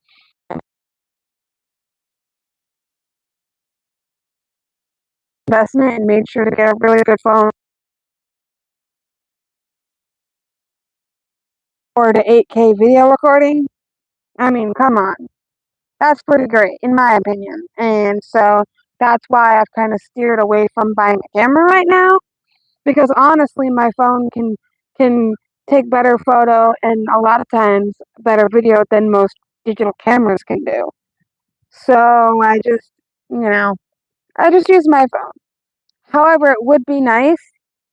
investment and made sure to get a really good phone for the 8K video recording. I mean, come on. That's pretty great, in my opinion. And so that's why I've kind of steered away from buying a camera right now. Because honestly, my phone can take better photo and a lot of times better video than most digital cameras can do. So I just use my phone. However, it would be nice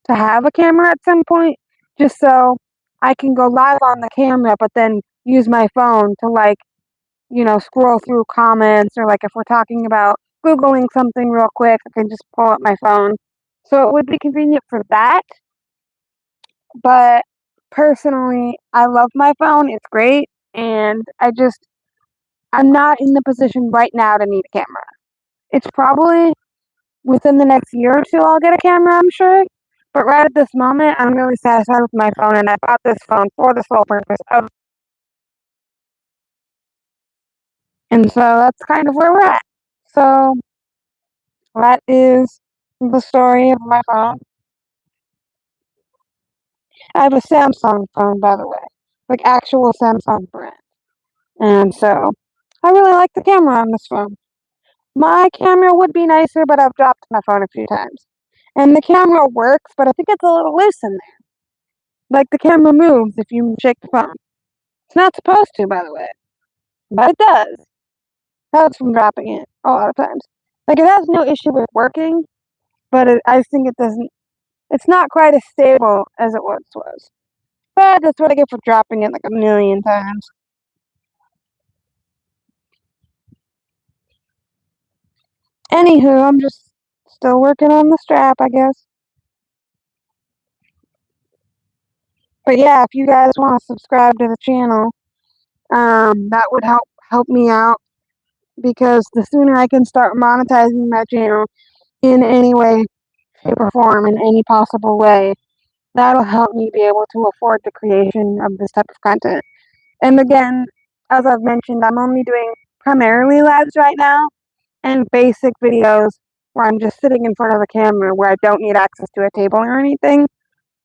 to have a camera at some point, just so I can go live on the camera, but then use my phone to scroll through comments, or like if we're talking about Googling something real quick, I can just pull up my phone. So it would be convenient for that. But personally, I love my phone. It's great. And I'm not in the position right now to need a camera. It's probably within the next year or two I'll get a camera, I'm sure. But right at this moment, I'm really satisfied with my phone, and I bought this phone for the sole purpose of. And so that's kind of where we're at. So that is the story of my phone. I have a Samsung phone, by the way, like actual Samsung brand. And so I really like the camera on this phone. My camera would be nicer, but I've dropped my phone a few times. And the camera works, but I think it's a little loose in there. Like the camera moves if you shake the phone. It's not supposed to, by the way, but it does. That's from dropping it a lot of times. Like it has no issue with working, but I think it doesn't. It's not quite as stable as it once was. But that's what I get for dropping it like a million times. Anywho, I'm just still working on the strap, I guess. But yeah, if you guys want to subscribe to the channel, that would help me out, because the sooner I can start monetizing my channel in any way, shape, or form, in any possible way, that'll help me be able to afford the creation of this type of content. And again, as I've mentioned, I'm only doing primarily lives right now and basic videos where I'm just sitting in front of a camera where I don't need access to a table or anything,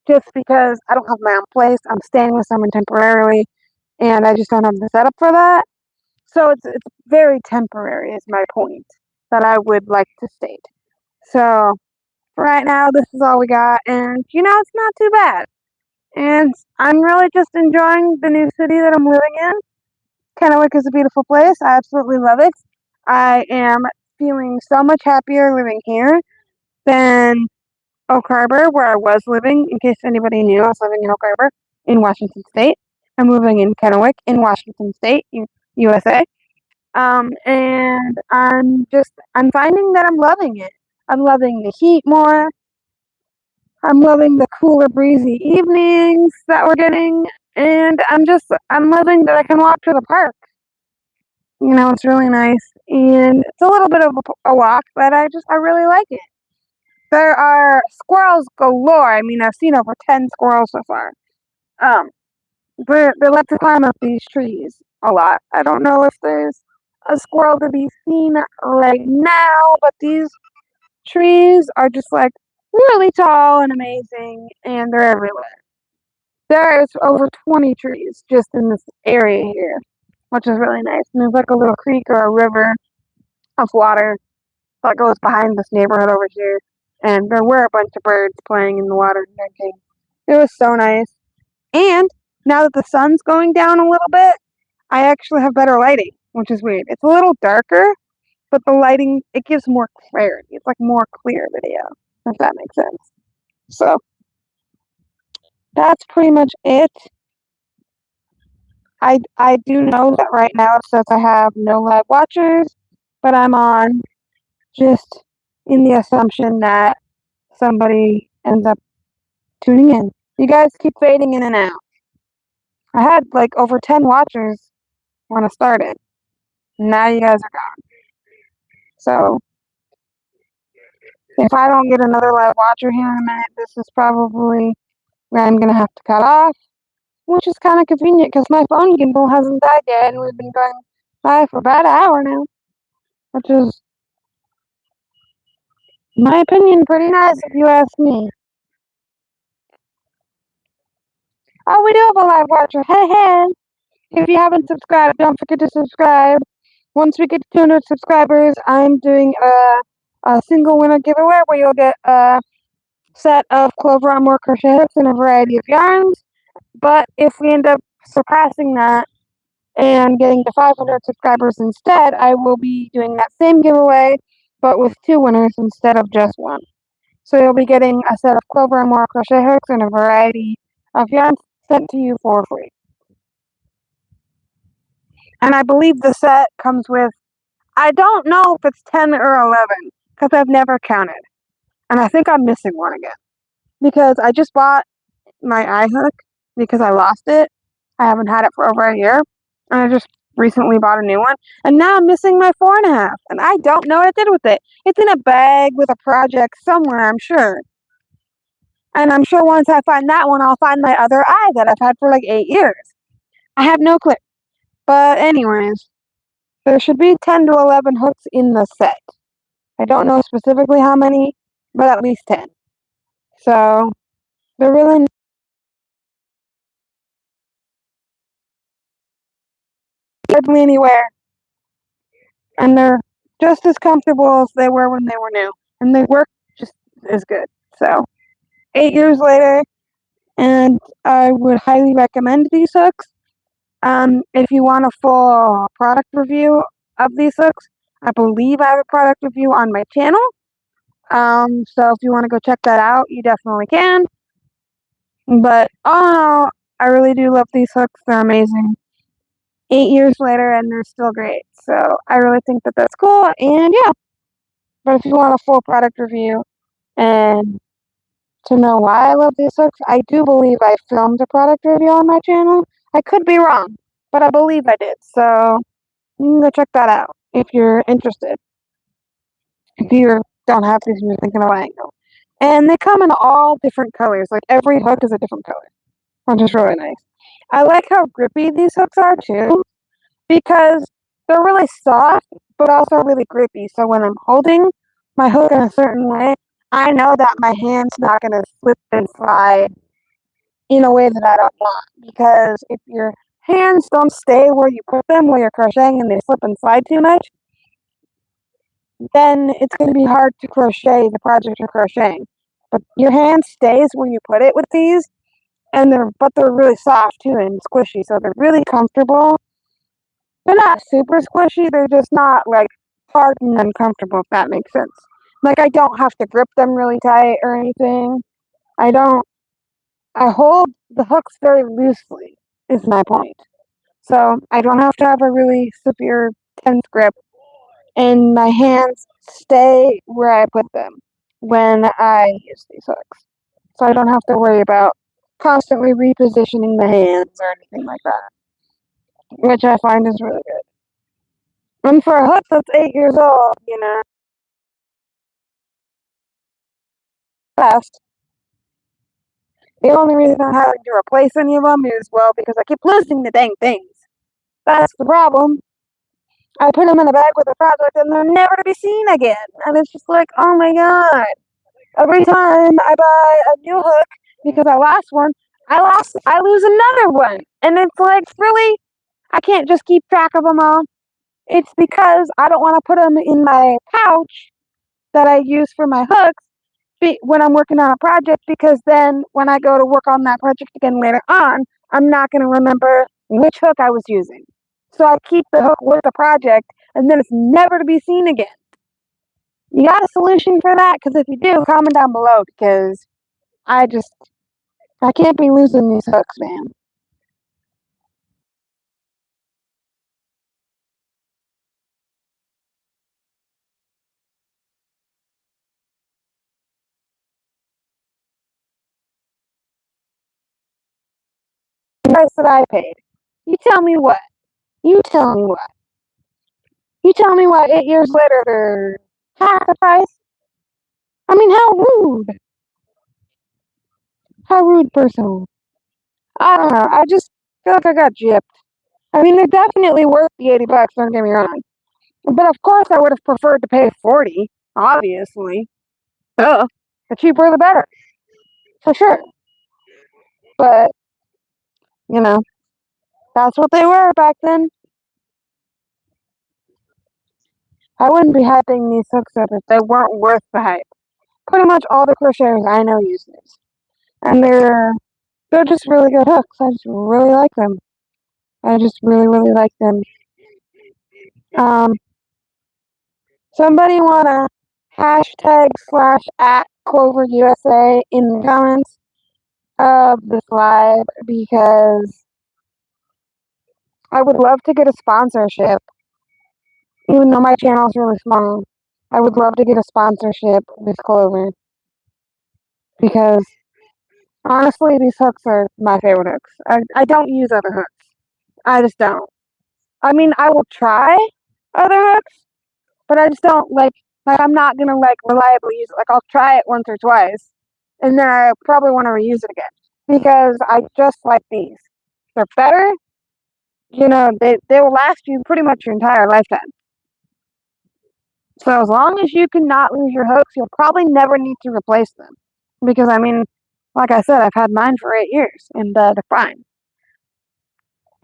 just because I don't have my own place. I'm staying with someone temporarily and I just don't have the setup for that. So it's very temporary is my point that I would like to state. So for right now, this is all we got, and it's not too bad. And I'm really just enjoying the new city that I'm living in. Kennewick is a beautiful place. I absolutely love it. I am feeling so much happier living here than Oak Harbor, where I was living. In case anybody knew, I was living in Oak Harbor in Washington State. I'm moving in Kennewick in Washington State, USA. And I'm finding that I'm loving it. I'm loving the heat more. I'm loving the cooler, breezy evenings that we're getting. And I'm loving that I can walk to the park. It's really nice. And it's a little bit of a walk, but I really like it. There are squirrels galore. I mean, I've seen over 10 squirrels so far. Um, they like to climb up these trees a lot. I don't know if there's a squirrel to be seen right now, but these trees are just like really tall and amazing, and they're everywhere. There's over 20 trees just in this area here, which is really nice. And there's like a little creek or a river of water that goes behind this neighborhood over here. And there were a bunch of birds playing in the water and drinking. It was so nice. And now that the sun's going down a little bit, I actually have better lighting, which is weird. It's a little darker, but the lighting, it gives more clarity. It's like more clear video, if that makes sense. So that's pretty much it. I do know that right now it says I have no live watchers, but I'm on just in the assumption that somebody ends up tuning in. You guys keep fading in and out. I had like over 10 watchers when I started. Now you guys are gone. So if I don't get another live watcher here in a minute, this is probably where I'm gonna have to cut off, which is kind of convenient because my phone gimbal hasn't died yet, and we've been going live for about an hour now, which is, in my opinion, pretty nice if you ask me. Oh, we do have a live watcher. Hey, hey! If you haven't subscribed, don't forget to subscribe. Once we get to 200 subscribers, I'm doing a single winner giveaway where you'll get a set of Clover on More crochet hooks and a variety of yarns. But if we end up surpassing that and getting to 500 subscribers instead, I will be doing that same giveaway, but with 2 winners instead of just 1. So you'll be getting a set of Clover and More crochet hooks and a variety of yarns sent to you for free. And I believe the set comes with, I don't know if it's 10 or 11, because I've never counted. And I think I'm missing one again. Because I just bought my eye hook because I lost it. I haven't had it for over a year. And I just recently bought a new one. And now I'm missing my 4.5. And I don't know what I did with it. It's in a bag with a project somewhere, I'm sure. And I'm sure once I find that one, I'll find my other eye that I've had for like 8 years. I have no clue. But anyways, there should be 10 to 11 hooks in the set. I don't know specifically how many, but at least 10. So they're really hardly anywhere. And they're just as comfortable as they were when they were new. And they work just as good. So 8 years later, and I would highly recommend these hooks. If you want a full product review of these hooks, I believe I have a product review on my channel. So if you want to go check that out, you definitely can. But all in all, I really do love these hooks. They're amazing. 8 years later, and they're still great. So I really think that that's cool. And yeah, but if you want a full product review and to know why I love these hooks, I do believe I filmed a product review on my channel. I could be wrong, but I believe I did. So you can go check that out if you're interested. If you don't have these and you're thinking of buying them. And they come in all different colors. Like every hook is a different color, which is really nice. I like how grippy these hooks are too, because they're really soft, but also really grippy. So when I'm holding my hook in a certain way, I know that my hand's not going to slip and slide in a way that I don't want. Because if your hands don't stay where you put them while you're crocheting and they slip and slide too much, then it's going to be hard to crochet the project you're crocheting. But your hand stays where you put it with these, and they're really soft too and squishy, so they're really comfortable. They're not super squishy, they're just not like hard and uncomfortable, if that makes sense. Like I don't have to grip them really tight or anything. I hold the hooks very loosely, is my point. So I don't have to have a really severe tense grip, and my hands stay where I put them when I use these hooks. So I don't have to worry about constantly repositioning the hands or anything like that, which I find is really good. And for a hook that's 8 years old, fast. The only reason I'm having to replace any of them is, well, because I keep losing the dang things. That's the problem. I put them in a bag with a project and they're never to be seen again. And it's just like, oh my god. Every time I buy a new hook, because I lost one, I lose another one. And it's like, really? I can't just keep track of them all. It's because I don't want to put them in my pouch that I use for my hooks when I'm working on a project, because then when I go to work on that project again later on, I'm not going to remember which hook I was using. So I keep the hook with the project, and then it's never to be seen again. You got a solution for that? Because if you do, comment down below, because I just, I can't be losing these hooks, man. The price that I paid. You tell me what? You tell me what? You tell me what 8 years later they're half the price? I mean, how rude. How rude, person. I don't know. I just feel like I got gypped. I mean, they're definitely worth the $80, don't get me wrong. But of course, I would have preferred to pay 40, obviously. Duh. The cheaper the better. For sure. But, you know, that's what they were back then. I wouldn't be hyping these hooks up if they weren't worth the hype. Pretty much all the crocheters I know use these. And they're just really good hooks. I just really like them. I just really, really like them. Um, Somebody wanna hashtag slash at Clover USA in the comments of this live, because I would love to get a sponsorship, even though my channel is really small. I would love to get a sponsorship with Clover, because honestly, these hooks are my favorite hooks. I don't use other hooks. I just don't. I mean, I will try other hooks, but I just don't like I'm not gonna like reliably use it. Like I'll try it once or twice, and then I probably want to reuse it again, because I just like these. They're better. You know, they will last you pretty much your entire lifetime. So as long as you cannot lose your hooks, you'll probably never need to replace them. Because I mean, like I said, I've had mine for 8 years, and they're fine.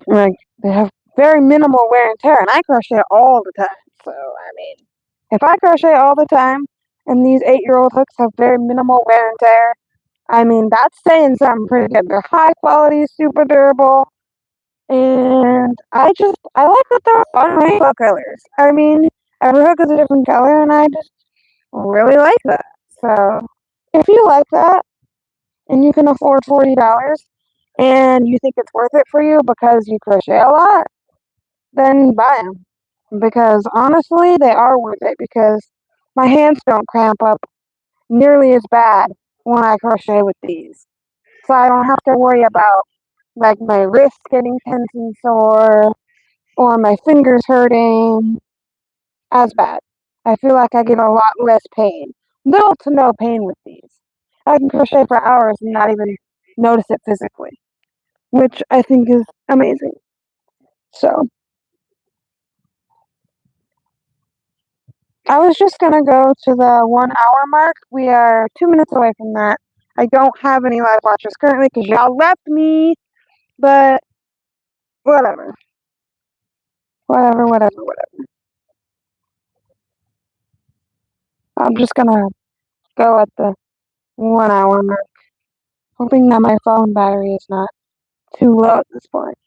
Like they have very minimal wear and tear, and I crochet all the time. So I mean, if I crochet all the time, and these 8-year-old hooks have very minimal wear and tear, I mean that's saying something pretty good. They're high quality, super durable, and I like that they're fun rainbow colors. I mean, every hook is a different color, and I just really like that. So if you like that and you can afford $40 and you think it's worth it for you because you crochet a lot, then buy them. Because honestly, they are worth it, because my hands don't cramp up nearly as bad when I crochet with these. So I don't have to worry about like my wrists getting tense and sore or my fingers hurting as bad. I feel like I get a lot less pain. Little to no pain with these. I can crochet for hours and not even notice it physically, which I think is amazing. So I was just gonna go to the 1 hour mark. We are 2 minutes away from that. I don't have any live watchers currently because y'all left me, but whatever. Whatever, whatever, whatever. I'm just gonna go at the 1 hour mark, hoping that my phone battery is not too low at this point.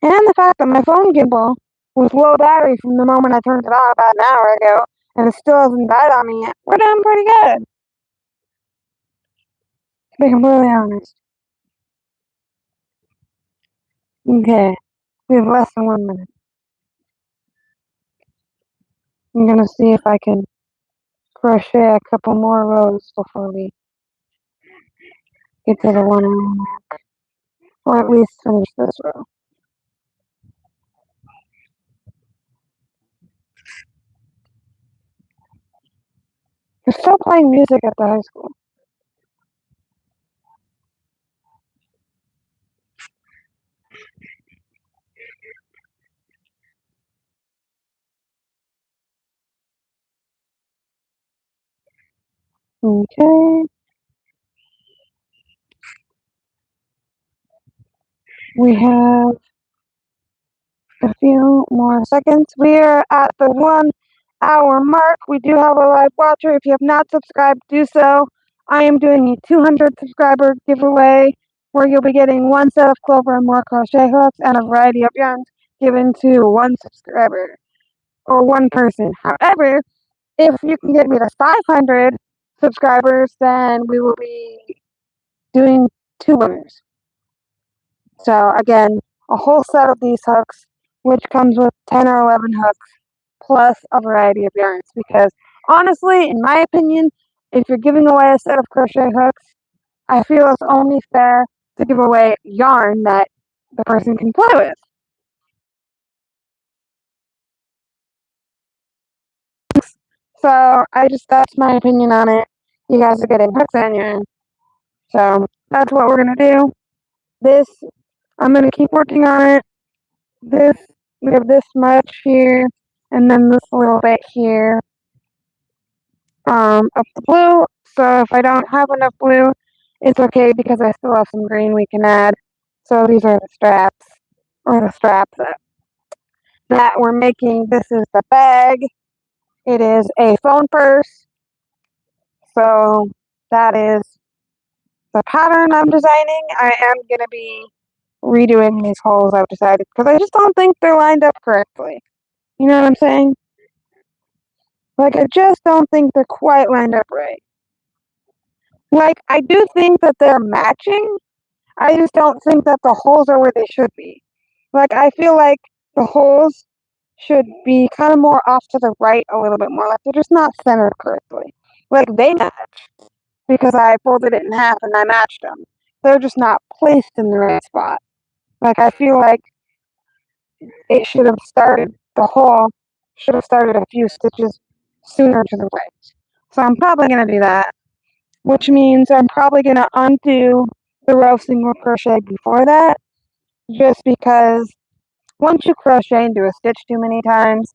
And the fact that my phone gimbal was low battery from the moment I turned it on about an hour ago, and it still hasn't died on me yet. We're doing pretty good, to be completely honest. Okay, we have less than 1 minute. I'm gonna see if I can crochet a couple more rows before we get to the 1 hour mark, or at least finish this row. They're still playing music at the high school. Okay. We have a few more seconds. We are at the 1 hour mark. We do have a live watcher. If you have not subscribed, do so. I am doing a 200 subscriber giveaway where you'll be getting 1 set of clover and more crochet hooks and a variety of yarns given to 1 subscriber or 1 person. However, if you can get me to 500 subscribers, then we will be doing 2 winners. So again, a whole set of these hooks, which comes with 10 or 11 hooks, plus a variety of yarns. Because honestly, in my opinion, if you're giving away a set of crochet hooks, I feel it's only fair to give away yarn that the person can play with. So that's my opinion on it. You guys are getting hooks and yarn. So that's what we're gonna do. This, I'm gonna keep working on it. This, we have this much here, and then this little bit here of the blue. So if I don't have enough blue, it's okay because I still have some green we can add. So these are the straps, or the straps that we're making. This is the bag. It is a phone purse. So that is the pattern I'm designing. I am going to be redoing these holes, I've decided, because I just don't think they're lined up correctly. You know what I'm saying? Like, I just don't think they're quite lined up right. Like, I do think that they're matching. I just don't think that the holes are where they should be. Like, I feel like the holes should be kind of more off to the right a little bit more. Like, they're just not centered correctly. Like, they match because I folded it in half and I matched them. They're just not placed in the right spot. Like, I feel like it should have started, the hole should have started a few stitches sooner to the right. So I'm probably going to do that, which means I'm probably going to undo the row single crochet before that, just because once you crochet into a stitch too many times,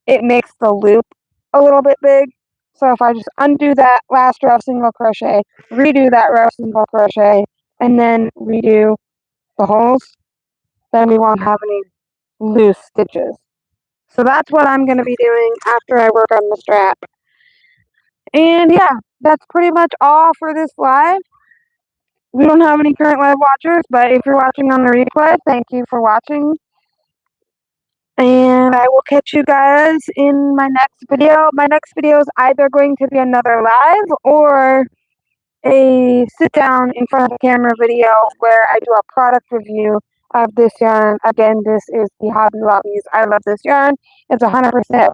it makes the loop a little bit big. So if I just undo that last row single crochet, redo that row single crochet, and then redo the holes, then we won't have any loose stitches. So that's what I'm going to be doing after I work on the strap. And yeah, that's pretty much all for this live. We don't have any current live watchers, but if you're watching on the replay, thank you for watching. And I will catch you guys in my next video. My next video is either going to be another live or a sit down in front of the camera video where I do a product review of this yarn. Again, this is the Hobby Lobby's I Love This Yarn. It's 100%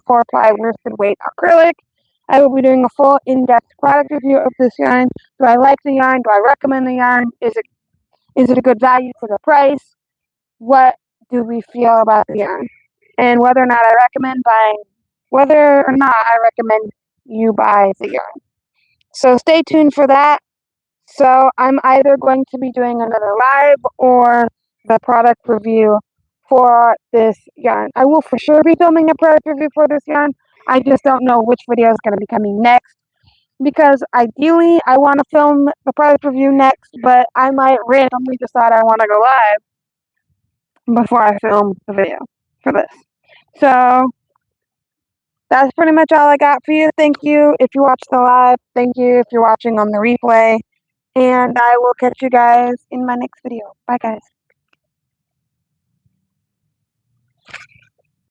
4-ply worsted weight acrylic. I will be doing a full in-depth product review of this yarn. Do I like the yarn? Do I recommend the yarn? Is it a good value for the price? What do we feel about the yarn? And whether or not I recommend you buy the yarn. So stay tuned for that. So I'm either going to be doing another live or the product review for this yarn. I will for sure be filming a product review for this yarn. I just don't know which video is going to be coming next, because ideally I want to film the product review next, but I might randomly decide I want to go live before I film the video for this. So that's pretty much all I got for you. Thank you if you watched the live. Thank you if you're watching on the replay. And I will catch you guys in my next video. Bye, guys.